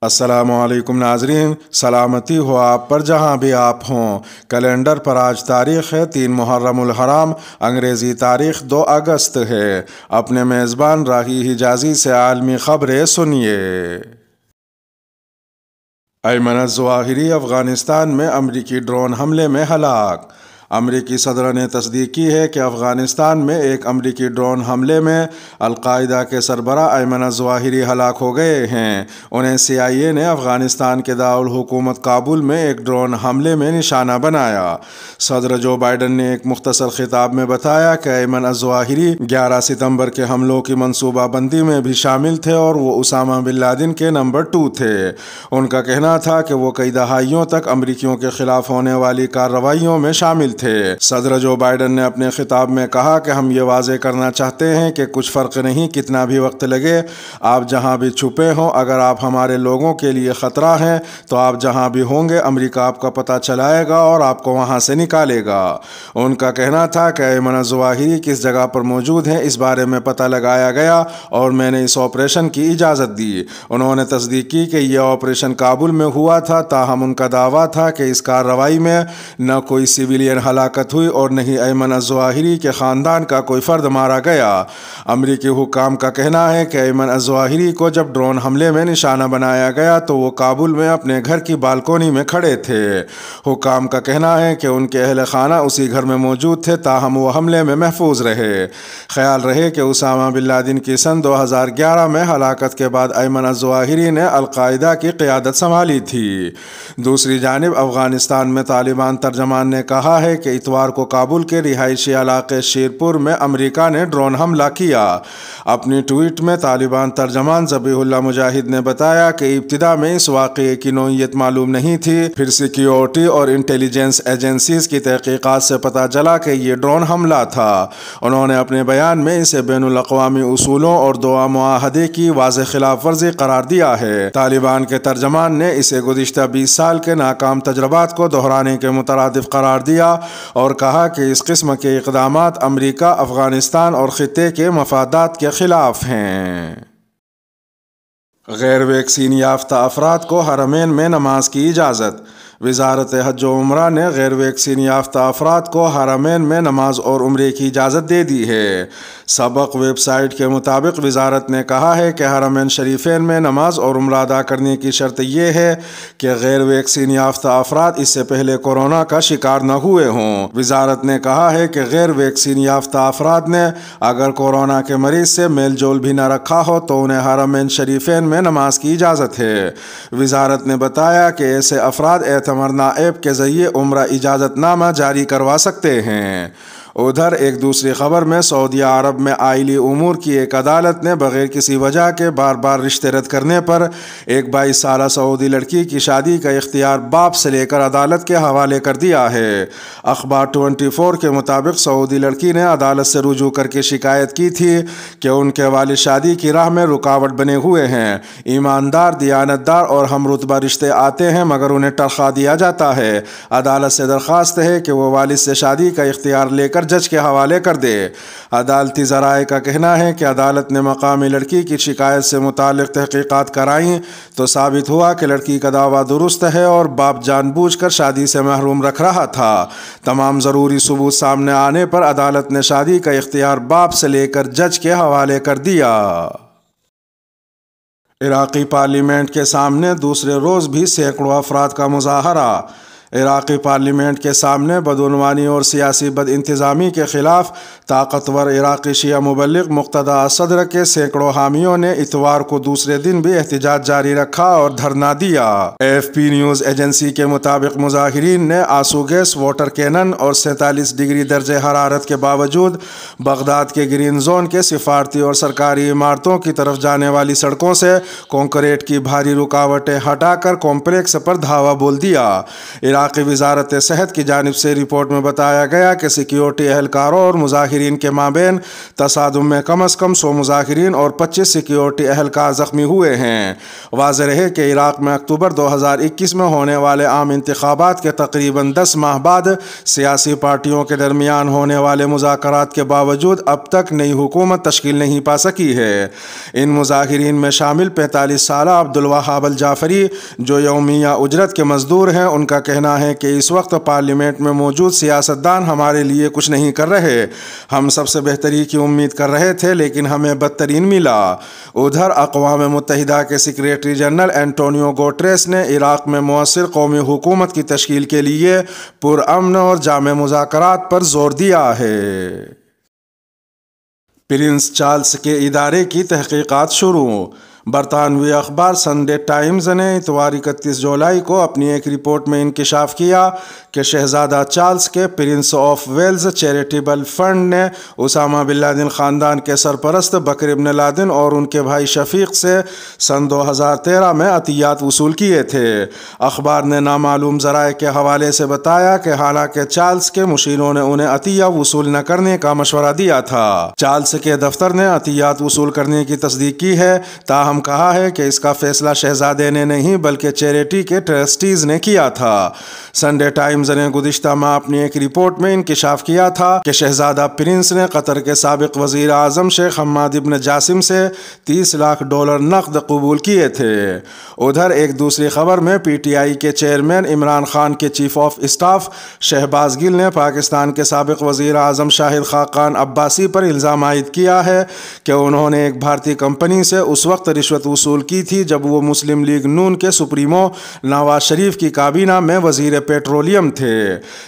السلام علیکم ناظرین، سلامتی ہو آپ پر جہاں بھی آپ ہوں۔ کیلنڈر پر آج تاریخ ہے 3 محرم الحرام، انگریزی تاریخ 2 اگست ہے۔ اپنے میزبان راہی حجازی سے عالمی خبریں سنیے۔ ایمن الظواہری افغانستان میں امریکی ڈرون حملے میں ہلاک۔ امریکی صدر نے تصدیق کی ہے کہ افغانستان میں ایک امریکی ڈرون حملے میں القاعدہ کے سربراہ ایمن الظواہری ہلاک ہو گئے ہیں۔ انہیں CIA نے افغانستان کے دارالحکومت کابل میں ایک ڈرون حملے میں نشانہ بنایا۔ صدر جو بائیڈن نے ایک مختصر خطاب میں بتایا کہ ایمن الظواہری 11 ستمبر کے حملوں کی منصوبہ بندی میں بھی شامل تھے اور وہ اسامہ بن لادن کے نمبر 2 تھے۔ ان کا کہنا تھا کہ وہ کئی دہائیوں تک امریکیوں کے خلاف ہونے والی کارروائیوں میں شامل تھے۔ صدر جو بائیڈن نے اپنے خطاب میں کہا کہ ہم یہ واضح کرنا چاہتے ہیں کہ کچھ فرق نہیں کتنا بھی وقت لگے، آپ جہاں بھی چھپے ہوں، اگر آپ ہمارے لوگوں کے لیے خطرہ ہیں تو آپ جہاں بھی ہوں گے امریکہ آپ کا پتہ چلائے گا اور آپ کو وہاں سے نکالے گا۔ ان کا کہنا تھا کہ ایمن الظواہری کس جگہ پر موجود ہیں اس بارے میں پتہ لگایا گیا اور میں نے اس آپریشن کی اجازت دی۔ انہوں نے تصدیق کی کہ یہ آپریشن کابل میں ہوا تھا، تاہم ان کا دعویٰ تھا کہ اس کارروائی میں نہ کوئی سویلین ہلاکت ہوئی اور نہ ہی ایمن الظواہری کے خاندان کا کوئی فرد مارا گیا۔ امریکی حکام کا کہنا ہے کہ ایمن الظواہری کو جب ڈرون حملے میں نشانہ بنایا گیا تو وہ کابل میں اپنے گھر کی بالکونی میں کھڑے تھے۔ حکام کا کہنا ہے کہ ان کے اہل خانہ اسی گھر میں موجود تھے، تاہم وہ حملے میں محفوظ رہے۔ خیال رہے کہ اسامہ بن لادن کی سن 2011 میں ہلاکت کے بعد ایمن الظواہری نے القاعدہ کی قیادت سنبھالی تھی۔ دوسری جانب افغانستان میں طالبان ترجمان نے کہا ہے کہ اتوار کو کابل کے رہائشی علاقے شیرپور میں امریکہ نے ڈرون حملہ کیا۔ اپنی ٹویٹ میں طالبان ترجمان ذبیح اللہ مجاہد نے بتایا کہ ابتدا میں اس واقعے کی نوعیت معلوم نہیں تھی، پھر سیکیورٹی اور انٹیلیجنس ایجنسیز کی تحقیقات سے پتہ چلا کہ یہ ڈرون حملہ تھا۔ انہوں نے اپنے بیان میں اسے بین الاقوامی اصولوں اور دوا معاہدے کی واضح خلاف ورزی قرار دیا ہے۔ طالبان کے ترجمان نے اسے گزشتہ 20 سال کے ناکام تجربات کو دہرانے کے مترادف قرار دیا اور کہا کہ اس قسم کے اقدامات امریکہ، افغانستان اور خطے کے مفادات کے خلاف ہیں۔ غیر ویکسین یافتہ افراد کو حرمین میں نماز کی اجازت۔ وزارت حج و عمرہ نے غیر ویکسین یافتہ افراد کو حرمین میں نماز اور عمرے کی اجازت دے دی ہے۔ سبق ویب سائٹ کے مطابق وزارت نے کہا ہے کہ حرمین شریفین میں نماز اور عمرہ ادا کرنے کی شرط یہ ہے کہ غیر ویکسین یافتہ افراد اس سے پہلے کورونا کا شکار نہ ہوئے ہوں۔ وزارت نے کہا ہے کہ غیر ویکسین یافتہ افراد نے اگر کورونا کے مریض سے میل جول بھی نہ رکھا ہو تو انہیں حرمین شریفین میں نماز کی اجازت ہے۔ وزارت نے بتایا کہ ایسے افراد اعتمرنا ایپ کے ذریعے عمرہ اجازت نامہ جاری کروا سکتے ہیں۔ ادھر ایک دوسری خبر میں سعودی عرب میں آئلی امور کی ایک عدالت نے بغیر کسی وجہ کے بار بار رشتے رد کرنے پر ایک 22 سالہ سعودی لڑکی کی شادی کا اختیار باپ سے لے کر عدالت کے حوالے کر دیا ہے۔ اخبار 24 کے مطابق سعودی لڑکی نے عدالت سے رجوع کر کے شکایت کی تھی کہ ان کے والد شادی کی راہ میں رکاوٹ بنے ہوئے ہیں۔ ایماندار، دیانتدار اور ہم رتبہ رشتے آتے ہیں مگر انہیں ٹرخا دیا جاتا ہے۔ عدالت سے درخواست ہے کہ وہ والد سے شادی کا اختیار لے کر جج کے حوالے کر دے۔ عدالتی ذرائع کا کہنا ہے کہ عدالت نے مقامی لڑکی کی شکایت سے متعلق تحقیقات کرائیں تو ثابت ہوا کہ لڑکی کا دعویٰ درست ہے اور باپ جان بوجھ کر شادی سے محروم رکھ رہا تھا۔ تمام ضروری ثبوت سامنے آنے پر عدالت نے شادی کا اختیار باپ سے لے کر جج کے حوالے کر دیا۔ عراقی پارلیمنٹ کے سامنے دوسرے روز بھی سینکڑوں افراد کا مظاہرہ۔ عراقی پارلیمنٹ کے سامنے بدعنوانی اور سیاسی بد انتظامی کے خلاف طاقتور عراقی شیعہ مبلغ مقتدیٰ الصدر کے سینکڑوں حامیوں نے اتوار کو دوسرے دن بھی احتجاج جاری رکھا اور دھرنا دیا۔ AFP نیوز ایجنسی کے مطابق مظاہرین نے آنسو گیس، واٹر کینن اور 47 ڈگری درجہ حرارت کے باوجود بغداد کے گرین زون کے سفارتی اور سرکاری عمارتوں کی طرف جانے والی سڑکوں سے کنکریٹ کی بھاری رکاوٹیں ہٹا کر کمپلیکس پر دھاوا بول دیا۔ عراقی وزارت صحت کی جانب سے رپورٹ میں بتایا گیا کہ سیکیورٹی اہلکاروں اور مظاہرین کے مابین تصادم میں کم از کم 100 مظاہرین اور 25 سیکیورٹی اہلکار زخمی ہوئے ہیں۔ واضح رہے کہ عراق میں اکتوبر 2021 میں ہونے والے عام انتخابات کے تقریباً 10 ماہ بعد سیاسی پارٹیوں کے درمیان ہونے والے مذاکرات کے باوجود اب تک نئی حکومت تشکیل نہیں پا سکی ہے۔ ان مظاہرین میں شامل 45 سالہ عبدالوہاب الجعفری جو یومیہ اجرت کے مزدور ہیں، ان کا کہنا ہے کہ اس وقت پارلیمنٹ میں موجود سیاستدان ہمارے لیے کچھ نہیں کر رہے، ہم سب سے بہتری کی امید کر رہے تھے لیکن ہمیں بدترین ملا۔ ادھر اقوام متحدہ کے سیکریٹری جنرل اینٹونیو گوٹریس نے عراق میں مؤثر قومی حکومت کی تشکیل کے لیے پرامن اور جامع مذاکرات پر زور دیا ہے۔ پرنس چارلس کے ادارے کی تحقیقات شروع۔ برطانوی اخبار سنڈے ٹائمز نے اتوار 31 جولائی کو اپنی ایک رپورٹ میں انکشاف کیا کہ شہزادہ چارلس کے prince of Wales charitable fund نے اسامہ بن لادن خاندان کے سرپرست بکر بن لادن اور ان کے بھائی شفیق سے سن 2013 میں عطیات وصول کیے تھے۔ اخبار نے نامعلوم ذرائع کے حوالے سے بتایا کہ حالانکہ چارلس کے مشیروں نے انہیں عطیہ وصول نہ کرنے کا مشورہ دیا تھا، چارلس کے دفتر نے عطیات وصول کرنے کی تصدیق کی ہے، تاہم کہا ہے کہ اس کا فیصلہ شہزادے نے نہیں بلکہ چیریٹی کے ٹرسٹیز نے کیا تھا۔ سنڈے ٹائمز نے گزشتہ ماہ اپنی ایک رپورٹ میں انکشاف کیا تھا کہ شہزادہ پرنس نے قطر کے سابق وزیر اعظم شیخ حماد بن جاسم سے $30 لاکھ نقد قبول کیے تھے۔ ادھر ایک دوسری خبر میں پی ٹی آئی کے چیئرمین عمران خان کے چیف آف اسٹاف شہباز گل نے پاکستان کے سابق وزیر اعظم شاہد خاقان عباسی پر الزام عائد کیا ہے کہ انہوں نے ایک بھارتی کمپنی سے اس وقت رشوت وصول کی تھی جب وہ مسلم لیگ نون کے سپریمو نواز شریف کی کابینہ میں وزیر پیٹرولیم تھے۔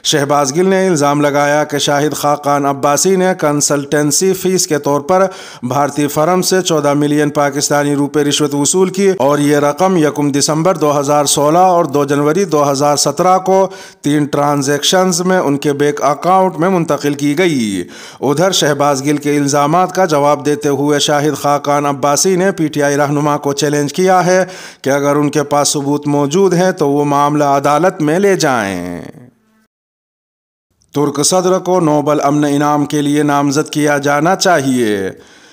شہباز گل نے الزام لگایا کہ شاہد خاقان عباسی نے کنسلٹنسی فیس کے طور پر بھارتی فرم سے 14 ملین پاکستانی روپے رشوت وصول کی اور یہ رقم 1 دسمبر 2016 اور 2 جنوری 2017 کو 3 ٹرانزیکشنز میں ان کے بینک اکاؤنٹ میں منتقل کی گئی۔ ادھر شہباز گل کے الزامات کا جواب دیتے ہوئے شاہد خاقان عباسی نے پی ٹی آئی رہنما کو چیلنج کیا ہے کہ اگر ان کے پاس ثبوت موجود ہیں تو وہ معاملہ عدالت میں لے جائیں۔ ترک صدر کو نوبل امن انعام کے لیے نامزد کیا جانا چاہیے۔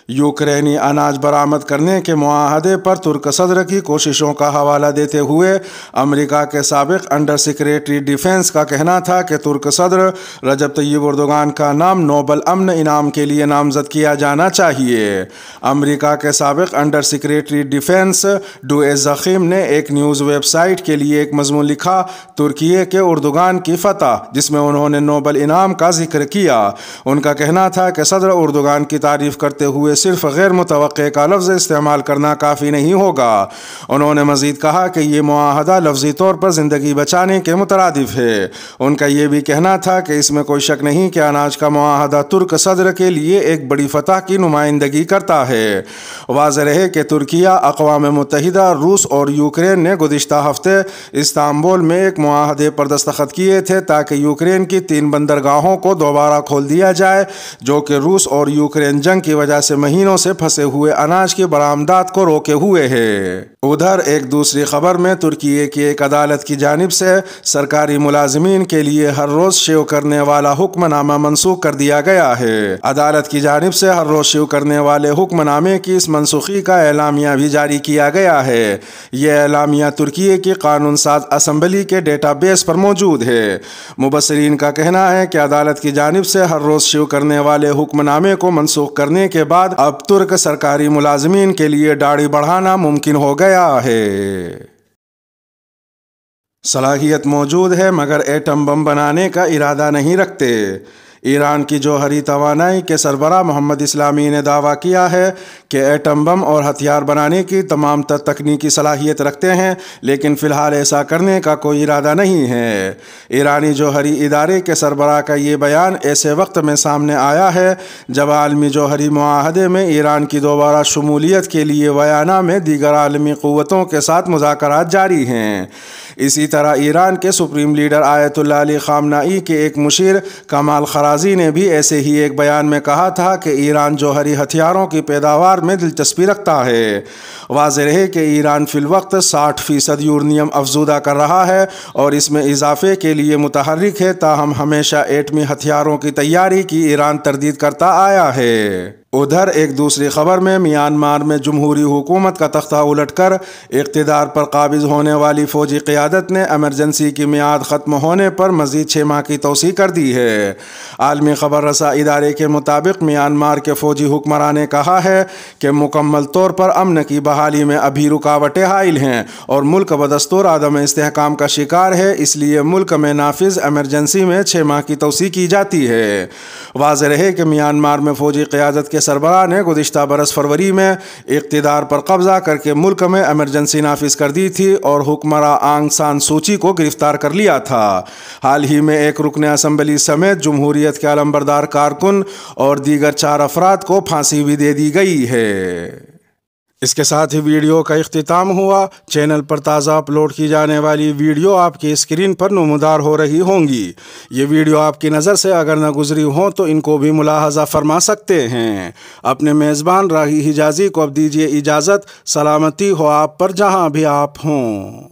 یوکرینی اناج برآمد کرنے کے معاہدے پر ترک صدر کی کوششوں کا حوالہ دیتے ہوئے امریکہ کے سابق انڈر سیکریٹری ڈیفنس کا کہنا تھا کہ ترک صدر رجب طیب اردوغان کا نام نوبل امن انعام کے لیے نامزد کیا جانا چاہیے۔ امریکہ کے سابق انڈر سیکریٹری ڈیفنس ڈوئے زخیم نے ایک نیوز ویب سائٹ کے لیے ایک مضمون لکھا ترکیے کے اردوغان کی فتح، جس میں انہوں نے نوبل انعام کا ذکر کیا۔ ان کا کہنا تھا کہ صدر اردوغان کی تعریف کرتے ہوئے صرف غیر متوقع کا لفظ استعمال کرنا کافی نہیں ہوگا۔ انہوں نے مزید کہا کہ یہ معاہدہ لفظی طور پر زندگی بچانے کے مترادف ہے۔ ان کا یہ بھی کہنا تھا کہ اس میں کوئی شک نہیں کہ اناج کا معاہدہ ترک صدر کے لیے ایک بڑی فتح کی نمائندگی کرتا ہے۔ واضح رہے کہ ترکیہ، اقوام متحدہ، روس اور یوکرین نے گزشتہ ہفتے استنبول میں ایک معاہدے پر دستخط کیے تھے تاکہ یوکرین کی 3 بندرگاہوں کو دوبارہ کھول دیا جائے جو کہ روس اور یوکرین جنگ کی وجہ سے مہینوں سے پھنسے ہوئے اناج کی برآمدات کو روکے ہوئے ہے۔ ادھر ایک دوسری خبر میں ترکیے کی ایک عدالت کی جانب سے سرکاری ملازمین کے لیے ہر روز شیو کرنے والا حکم نامہ منسوخ کر دیا گیا ہے۔ عدالت کی جانب سے ہر روز شیو کرنے والے حکم نامے کی اس منسوخی کا اعلامیہ بھی جاری کیا گیا ہے۔ یہ اعلامیہ ترکیے کی قانون ساز اسمبلی کے ڈیٹا بیس پر موجود ہے۔ مبصرین کا کہنا ہے کہ عدالت کی جانب سے ہر روز شیو کرنے والے حکم نامے کو منسوخ کرنے کے بعد اب ترک سرکاری ملازمین کے لیے داڑھی بڑھانا ممکن ہو گیا ہے۔ صلاحیت موجود ہے مگر ایٹم بم بنانے کا ارادہ نہیں رکھتے۔ ایران کی جوہری توانائی کے سربراہ محمد اسلامی نے دعویٰ کیا ہے کہ ایٹم بم اور ہتھیار بنانے کی تمام تکنیکی صلاحیت رکھتے ہیں لیکن فی الحال ایسا کرنے کا کوئی ارادہ نہیں ہے۔ ایرانی جوہری ادارے کے سربراہ کا یہ بیان ایسے وقت میں سامنے آیا ہے جب عالمی جوہری معاہدے میں ایران کی دوبارہ شمولیت کے لیے ویانا میں دیگر عالمی قوتوں کے ساتھ مذاکرات جاری ہیں۔ اسی طرح ایران کے سپریم لیڈر آیت اللہ علی خامنائی کے ایک مشیر کمال خرازی رازی نے بھی ایسے ہی ایک بیان میں کہا تھا کہ ایران جوہری ہتھیاروں کی پیداوار میں دلچسپی رکھتا ہے۔ واضح ہے کہ ایران فی الوقت 60% یورینیم افزودہ کر رہا ہے اور اس میں اضافے کے لیے متحرک ہے، تاہم ہمیشہ ایٹمی ہتھیاروں کی تیاری کی ایران تردید کرتا آیا ہے۔ ادھر ایک دوسری خبر میں میانمار میں جمہوری حکومت کا تختہ الٹ کر اقتدار پر قابض ہونے والی فوجی قیادت نے ایمرجنسی کی میعاد ختم ہونے پر مزید 6 ماہ کی توسیع کر دی ہے۔ عالمی خبر رساں ادارے کے مطابق میانمار کے فوجی حکمران نے کہا ہے کہ مکمل طور پر امن کی بحالی میں ابھی رکاوٹیں حائل ہیں اور ملک بدستور عدم استحکام کا شکار ہے، اس لیے ملک میں نافذ ایمرجنسی میں 6 ماہ کی توسیع کی جاتی ہے۔ واضح رہے کہ میانمار میں فوجی قیادت کے سربراہ نے گزشتہ برس فروری میں اقتدار پر قبضہ کر کے ملک میں ایمرجنسی نافذ کر دی تھی اور حکمراں آنگ سان سوچی کو گرفتار کر لیا تھا۔ حال ہی میں ایک رکن اسمبلی سمیت جمہوریت کے علمبردار کارکن اور دیگر 4 افراد کو پھانسی بھی دے دی گئی ہے۔ اس کے ساتھ ہی ویڈیو کا اختتام ہوا۔ چینل پر تازہ اپلوڈ کی جانے والی ویڈیو آپ کی اسکرین پر نمودار ہو رہی ہوں گی۔ یہ ویڈیو آپ کی نظر سے اگر نہ گزری ہوں تو ان کو بھی ملاحظہ فرما سکتے ہیں۔ اپنے میزبان راہی حجازی کو اب دیجیے اجازت۔ سلامتی ہو آپ پر جہاں بھی آپ ہوں۔